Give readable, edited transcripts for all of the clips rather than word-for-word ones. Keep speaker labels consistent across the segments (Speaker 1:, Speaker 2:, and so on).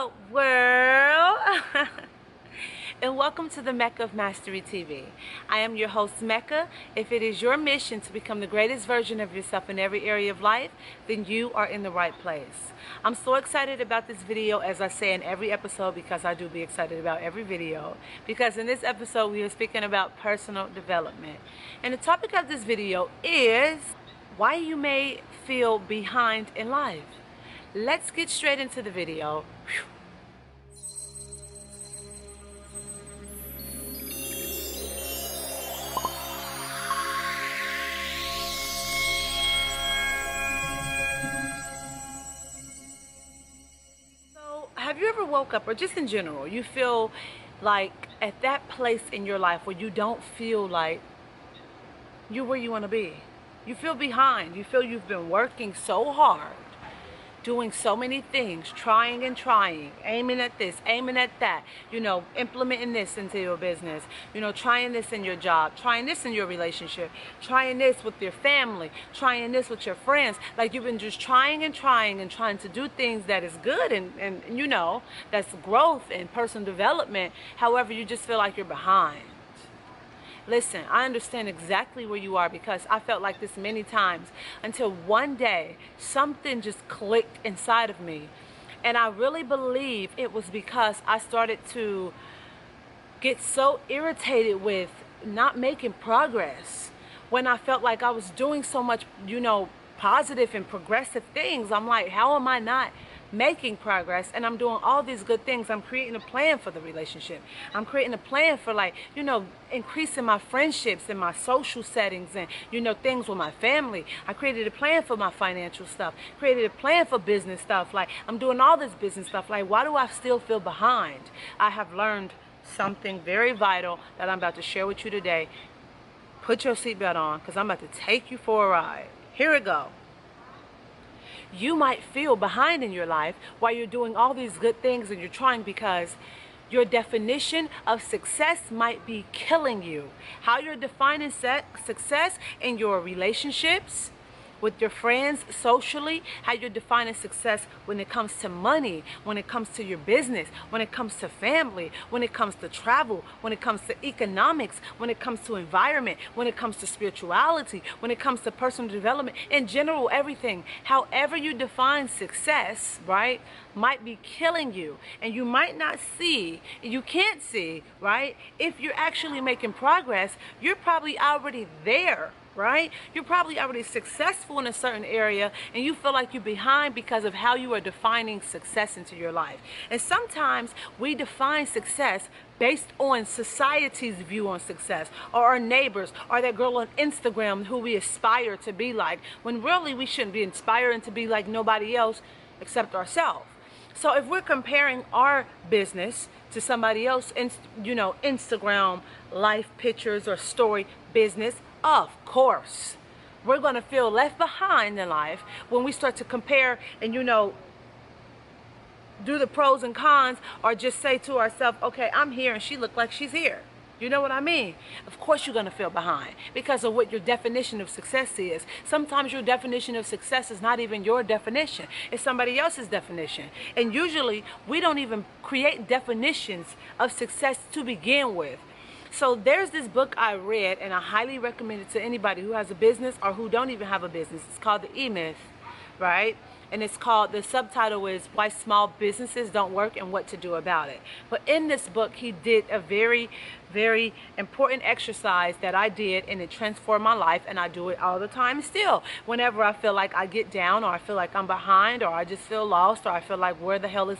Speaker 1: up, world? And welcome to the Mecca of Mastery TV. I am your host, Mecca. If it is your mission to become the greatest version of yourself in every area of life, then you are in the right place. I'm so excited about this video, as I say in every episode, because I do be excited about every video. Because in this episode, we are speaking about personal development. And the topic of this video is why you may feel behind in life. Let's get straight into the video. Whew. Have you ever woke up, or just in general, you feel like at that place in your life where you don't feel like you're where you want to be? You feel behind. You feel you've been working so hard, doing so many things, trying and trying, aiming at this, aiming at that, implementing this into your business, trying this in your job, trying this in your relationship, trying this with your family, trying this with your friends. Like you've been just trying and trying to do things that is good and that's growth and personal development. However, you just feel like you're behind. Listen, I understand exactly where you are, because I felt like this many times until one day something just clicked inside of me. And I really believe it was because I started to get so irritated with not making progress. When I felt like I was doing so much, positive and progressive things, I'm like, how am I not making progress? And I'm doing all these good things. I'm creating a plan for the relationship. I'm creating a plan for, increasing my friendships and my social settings and, things with my family. I created a plan for my financial stuff, created a plan for business stuff. Like, I'm doing all this business stuff. Like, why do I still feel behind? I have learned something very vital that I'm about to share with you today. Put your seatbelt on, because I'm about to take you for a ride. Here we go. You might feel behind in your life while you're doing all these good things and you're trying, because your definition of success might be killing you. How you're defining success in your relationships, with your friends, socially, how you're defining success when it comes to money, when it comes to your business, when it comes to family, when it comes to travel, when it comes to economics, when it comes to environment, when it comes to spirituality, when it comes to personal development, in general, everything. However you define success, right, might be killing you. And you might not see, you can't see, right, if you're actually making progress. You're probably already there, right? You're probably already successful in a certain area, and you feel like you're behind because of how you are defining success into your life. And sometimes we define success based on society's view on success, or our neighbors, or that girl on Instagram who we aspire to be like, when really we shouldn't be inspiring to be like nobody else except ourselves. So if we're comparing our business to somebody else, Instagram life pictures or story business, of course, we're going to feel left behind in life when we start to compare and, do the pros and cons, or just say to ourselves, okay, I'm here and she looked like she's here. You know what I mean? Of course you're going to feel behind because of what your definition of success is. Sometimes your definition of success is not even your definition. It's somebody else's definition. And usually we don't even create definitions of success to begin with. So there's this book I read, and I highly recommend it to anybody who has a business or who don't even have a business. It's called The E-Myth, right? And it's called, the subtitle is Why Small Businesses Don't Work and What to Do About It. But in this book, he did a very, very important exercise that I did, and it transformed my life, and I do it all the time still. Whenever I feel like I get down, or I feel like I'm behind, or I just feel lost, or I feel like, where the hell is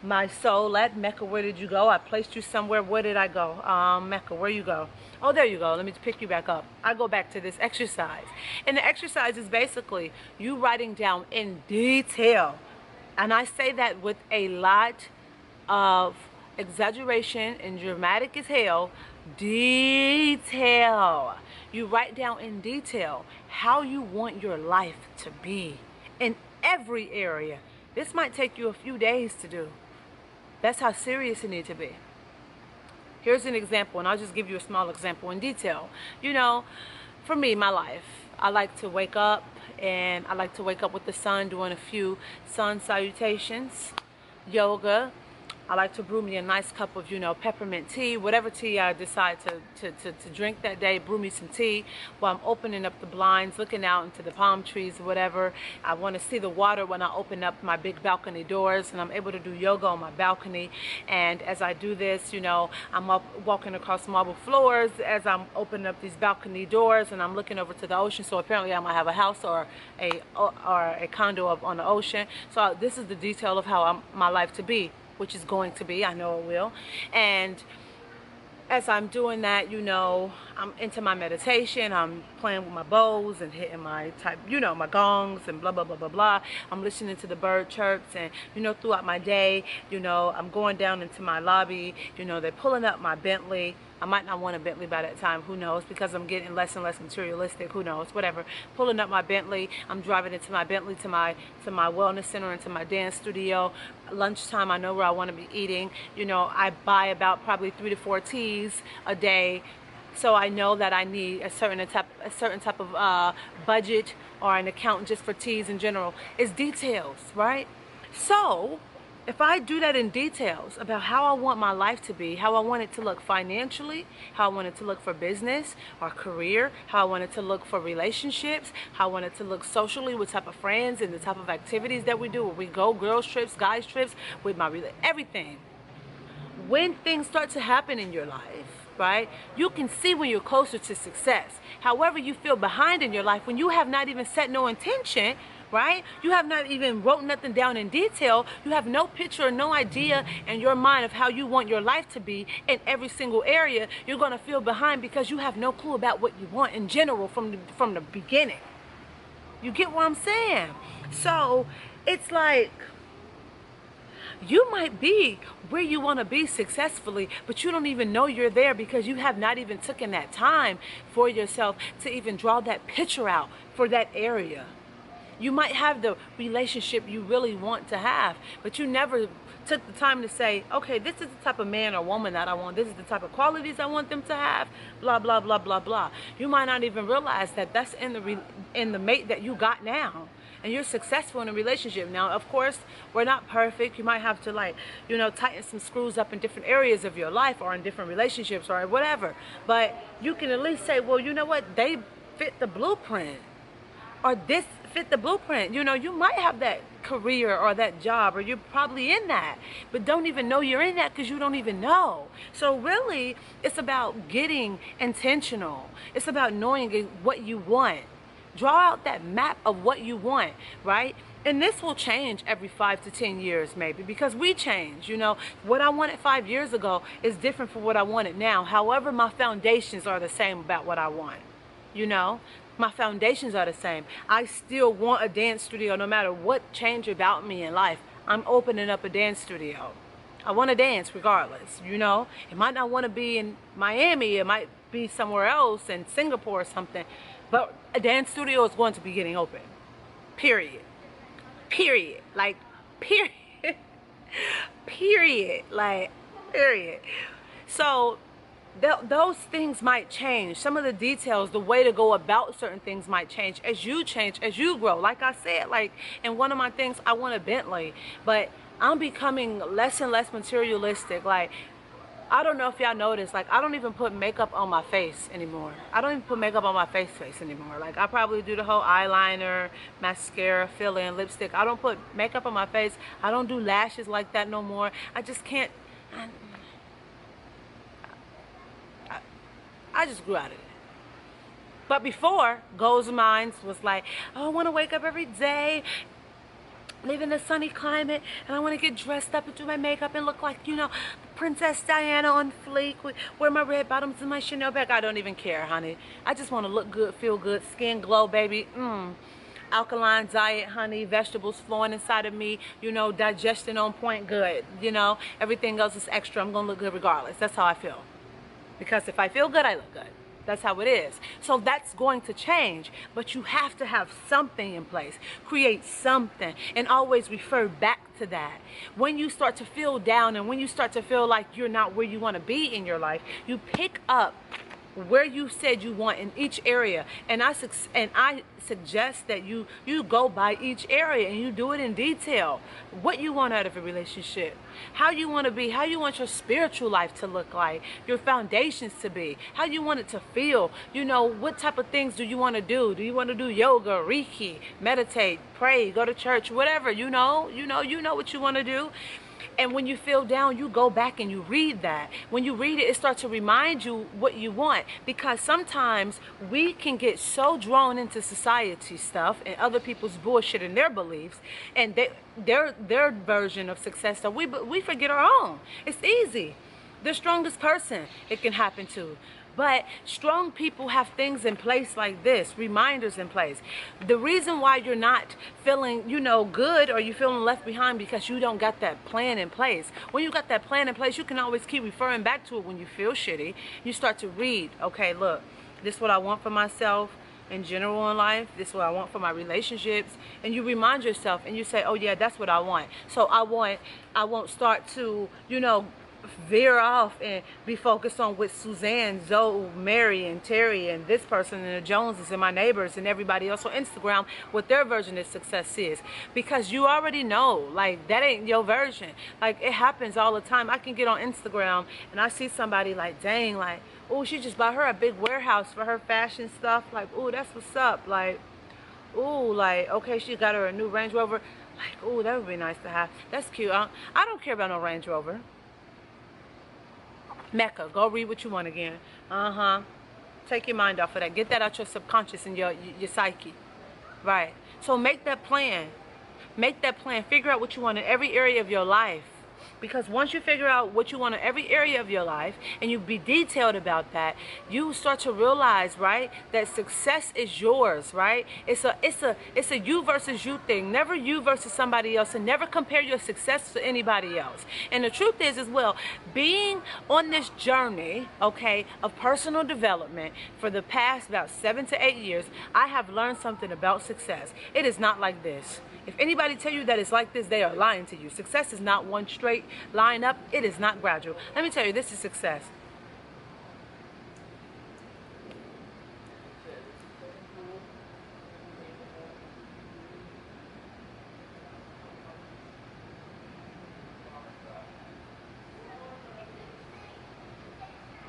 Speaker 1: my soul at? Mecca, where did you go? I placed you somewhere. Where did I go? Mecca, where you go? Oh, there you go. Let me pick you back up. I go back to this exercise. And the exercise is basically you writing down in detail. And I say that with a lot of exaggeration and dramatic as hell. Detail. You write down in detail how you want your life to be in every area. This might take you a few days to do. That's how serious it needs to be. Here's an example, and I'll just give you a small example in detail. For me, my life, I like to wake up, and I like to wake up with the sun, doing a few sun salutations. yoga. I like to brew me a nice cup of, peppermint tea, whatever tea I decide to drink that day. Brew me some tea while I'm opening up the blinds, looking out into the palm trees, whatever. I want to see the water when I open up my big balcony doors, and I'm able to do yoga on my balcony. And as I do this, I'm up walking across marble floors as I'm opening up these balcony doors, and I'm looking over to the ocean. So apparently I might have a house or a condo up on the ocean. So this is the detail of how my life to be, which is going to be, I know it will. And as I'm doing that, I'm into my meditation. I'm playing with my bows and hitting my my gongs and blah, blah, blah, blah, blah. I'm listening to the bird chirps, and, throughout my day, I'm going down into my lobby. They're pulling up my Bentley. I might not want a Bentley by that time, who knows, because I'm getting less and less materialistic, who knows, whatever. Pulling up my Bentley, I'm driving into my Bentley to my wellness center, into my dance studio. Lunchtime, I know where I want to be eating. I buy about probably 3 to 4 teas a day, so I know that I need a certain type of budget or an account just for teas in general. It's details, right? So if I do that in details about how I want my life to be, how I want it to look financially, how I want it to look for business or career, how I want it to look for relationships, how I want it to look socially, what type of friends and the type of activities that we do, where we go, girls trips, guys trips, with everything. When things start to happen in your life, right, you can see when you're closer to success. However, you feel behind in your life when you have not even set no intention, right? You have not even wrote nothing down in detail. You have no picture or no idea in your mind of how you want your life to be in every single area. You're going to feel behind because you have no clue about what you want in general from the beginning. You get what I'm saying? So it's like, you might be where you want to be successfully, but you don't even know you're there because you have not even taken that time for yourself to even draw that picture out for that area. You might have the relationship you really want to have, but you never took the time to say, okay, this is the type of man or woman that I want. This is the type of qualities I want them to have, blah, blah, blah, blah, blah. You might not even realize that that's in the mate that you got now. And you're successful in a relationship. Now, of course, we're not perfect. You might have to tighten some screws up in different areas of your life or in different relationships or whatever. But you can at least say, well, you know what? They fit the blueprint, or this fit the blueprint. You might have that career or that job, or you're probably in that, but don't even know you're in that because you don't even know. So really, it's about getting intentional. It's about knowing what you want. Draw out that map of what you want, right? And this will change every 5 to 10 years maybe, because we change. What I wanted 5 years ago is different from what I wanted now. However, my foundations are the same about what I want. My foundations are the same. I still want a dance studio no matter what change about me in life. I'm opening up a dance studio. I want to dance regardless, It might not want to be in Miami. It might be somewhere else, in Singapore or something. But a dance studio is going to be getting open. Period. Period. Like, period. Period. Like, period. So those things might change. Some of the details, the way to go about certain things might change, as you grow. Like I said, in one of my things, I want a Bentley, but I'm becoming less and less materialistic. I don't know if y'all noticed, I don't even put makeup on my face anymore. I don't even put makeup on my face anymore. I probably do the whole eyeliner, mascara, fill-in, lipstick. I don't put makeup on my face. I don't do lashes like that no more. I just can't. I just grew out of it. But before, goals of mine was oh, I want to wake up every day, live in a sunny climate, and I want to get dressed up and do my makeup and look like, Princess Diana on fleek, wear my red bottoms and my Chanel bag. I don't even care, honey. I just want to look good, feel good, skin glow, baby. Alkaline diet, honey, vegetables flowing inside of me, digestion on point, good. Everything else is extra. I'm going to look good regardless. That's how I feel. Because if I feel good, I look good. That's how it is. So that's going to change, but you have to have something in place. Create something and always refer back to that. When you start to feel down and when you start to feel like you're not where you want to be in your life, you pick up where you said you want in each area, and I suggest that you go by each area and you do it in detail. What you want out of a relationship, how you want to be, how you want your spiritual life to look like, your foundations to be, how you want it to feel. You know, what type of things do you want to do? Do you want to do yoga, Reiki, meditate, pray, go to church, whatever? You know what you want to do. And when you feel down, you go back and you read that. When you read it, it starts to remind you what you want. Because sometimes we can get so drawn into society stuff and other people's bullshit and their beliefs and their version of success that we forget our own. It's easy. The strongest person it can happen to. But strong people have things in place like this, reminders in place. The reason why you're not feeling, good, or you're feeling left behind, because you don't got that plan in place. When you got that plan in place, you can always keep referring back to it when you feel shitty. You start to read, okay, look, this is what I want for myself in general in life. This is what I want for my relationships. And you remind yourself and you say, oh yeah, that's what I want. So I won't start to, veer off and be focused on what Suzanne, Zoe, Mary, and Terry, and this person, and the Joneses, and my neighbors, and everybody else on Instagram, what their version of success is. Because you already know, like, that ain't your version. Like, it happens all the time. I can get on Instagram and I see somebody like, dang, like, oh, she just bought her a big warehouse for her fashion stuff. Like, oh, that's what's up. Like, oh, like, okay, she got her a new Range Rover. Like, oh, that would be nice to have. That's cute. I don't care about no Range Rover. Mecca, go read what you want again. Take your mind off of that. Get that out your subconscious and your psyche. Right. So make that plan. Make that plan. Figure out what you want in every area of your life. Because once you figure out what you want in every area of your life and you be detailed about that, you start to realize, right, that success is yours, right? It's a you versus you thing. Never you versus somebody else, and never compare your success to anybody else. And the truth is as well, being on this journey, okay, of personal development for the past about 7 to 8 years, I have learned something about success. It is not like this. If anybody tell you that it's like this, they are lying to you. Success is not one straight line up. It is not gradual. Let me tell you, this is success.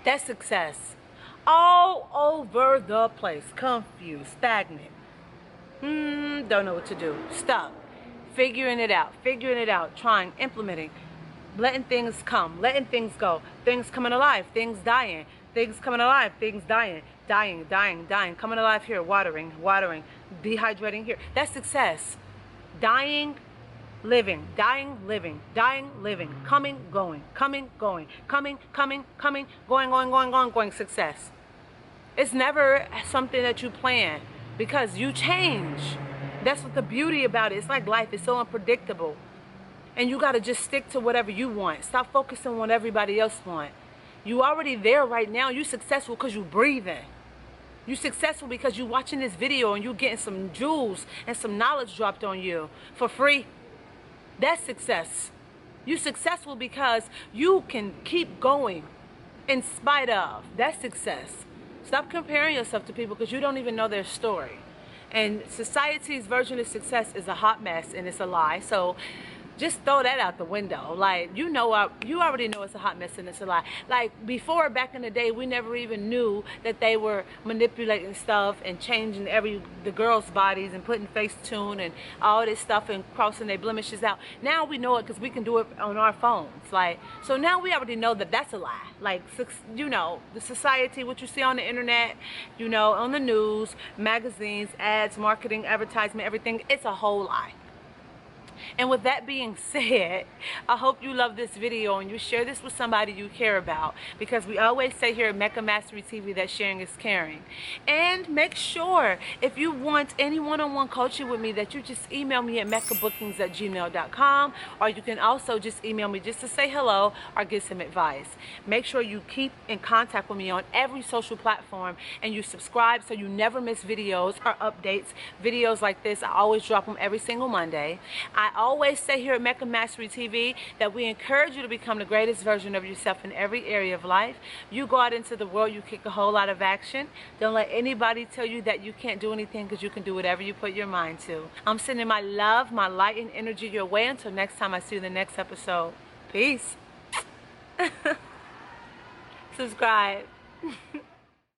Speaker 1: That's success. All over the place. Confused, stagnant. Don't know what to do. Stop. Figuring it out, trying, implementing, letting things come, letting things go, things coming alive, things dying, things coming alive, things dying, coming alive here, watering, dehydrating here. That's success. Dying, living, coming, going, going, success. It's never something that you plan, because you change. That's what the beauty about it. It's like life. It's so unpredictable. And you got to just stick to whatever you want. Stop focusing on what everybody else wants. You already there right now. You successful because you breathing. You successful because you watching this video and you getting some jewels and some knowledge dropped on you for free. That's success. You successful because you can keep going in spite of. That's success. Stop comparing yourself to people because you don't even know their story. And society's version of success is a hot mess, and it's a lie. So just throw that out the window. Like, you already know it's a hot mess and it's a lie. Like, before, back in the day, we never even knew that they were manipulating stuff and changing the girls' bodies and putting Facetune and all this stuff and crossing their blemishes out. Now we know it because we can do it on our phones. Like, so now we already know that that's a lie. Like, the society, what you see on the internet, on the news, magazines, ads, marketing, advertisement, everything, it's a whole lie. And with that being said, I hope you love this video and you share this with somebody you care about, because we always say here at Mecca Mastery TV that sharing is caring. And make sure, if you want any one-on-one coaching with me, that you just email me at meccabookings@gmail.com, or you can also just email me just to say hello or get some advice. Make sure you keep in contact with me on every social platform and you subscribe so you never miss videos or updates. Videos like this, I always drop them every single Monday. I always say here at Mecca Mastery TV that we encourage you to become the greatest version of yourself in every area of life. You go out into the world, you kick a whole lot of action. Don't let anybody tell you that you can't do anything, because you can do whatever you put your mind to. I'm sending my love, my light, and energy your way. Until next time I see you in the next episode. Peace. Subscribe.